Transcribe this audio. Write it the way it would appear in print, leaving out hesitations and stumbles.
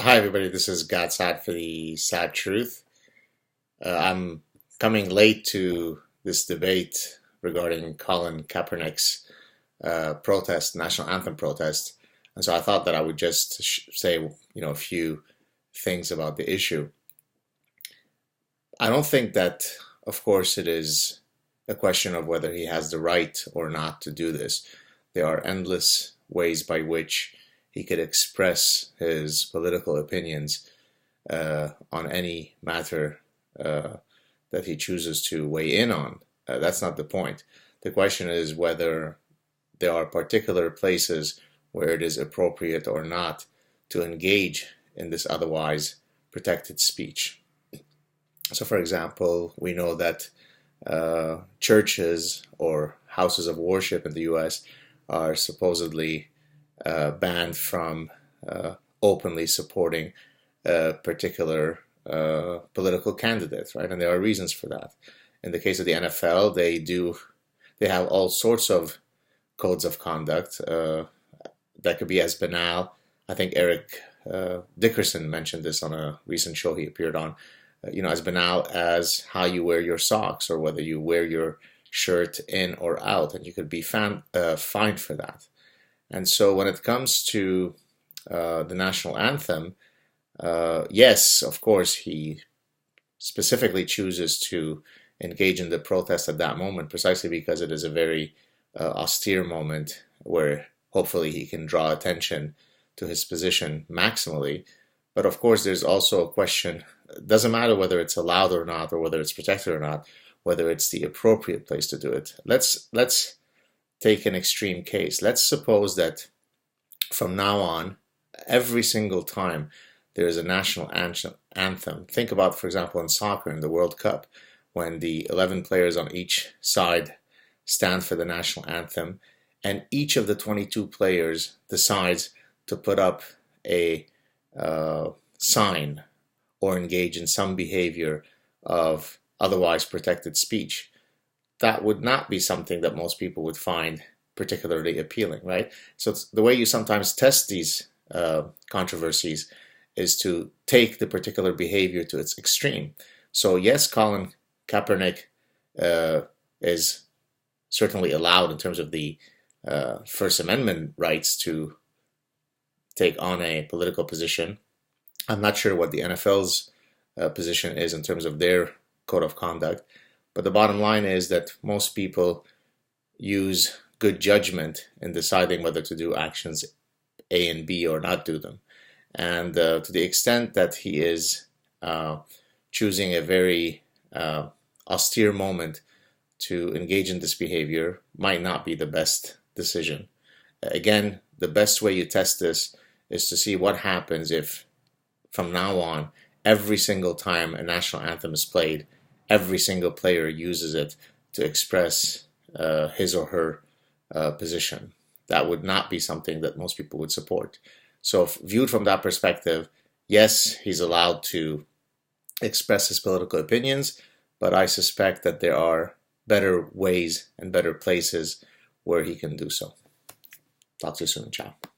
Hi everybody, this is Saad for the Sad Truth. I'm coming late to this debate regarding Colin Kaepernick's national anthem protest, and so I thought that I would just say, a few things about the issue. I don't think that, of course, it is a question of whether he has the right or not to do this. There are endless ways by which he could express his political opinions on any matter that he chooses to weigh in on. That's not the point. The question is whether there are particular places where it is appropriate or not to engage in this otherwise protected speech. So, for example, we know that churches or houses of worship in the US are supposedly banned from openly supporting a particular political candidate, right? And there are reasons for that. In the case of the NFL, they have all sorts of codes of conduct that could be as banal. I think Eric Dickerson mentioned this on a recent show he appeared on. As banal as how you wear your socks or whether you wear your shirt in or out, and you could be fined for that. And so when it comes to the national anthem, yes, of course, he specifically chooses to engage in the protest at that moment precisely because it is a very austere moment where hopefully he can draw attention to his position maximally. But of course, there's also a question. It doesn't matter whether it's allowed or not, or whether it's protected or not, whether it's the appropriate place to do it. Let's take an extreme case. Let's suppose that from now on, every single time there is a national anthem, think about, for example, in soccer, in the World Cup, when the 11 players on each side stand for the national anthem, and each of the 22 players decides to put up a sign or engage in some behavior of otherwise protected speech. That would not be something that most people would find particularly appealing, right? So the way you sometimes test these controversies is to take the particular behavior to its extreme. So yes, Colin Kaepernick is certainly allowed in terms of the First Amendment rights to take on a political position. I'm not sure what the NFL's position is in terms of their code of conduct, but the bottom line is that most people use good judgment in deciding whether to do actions A and B or not do them. And to the extent that he is choosing a very austere moment to engage in this behavior might not be the best decision. Again, the best way you test this is to see what happens if from now on, every single time a national anthem is played, every single player uses it to express his or her position. That would not be something that most people would support. So viewed from that perspective, yes, he's allowed to express his political opinions, but I suspect that there are better ways and better places where he can do so. Talk to you soon. Ciao.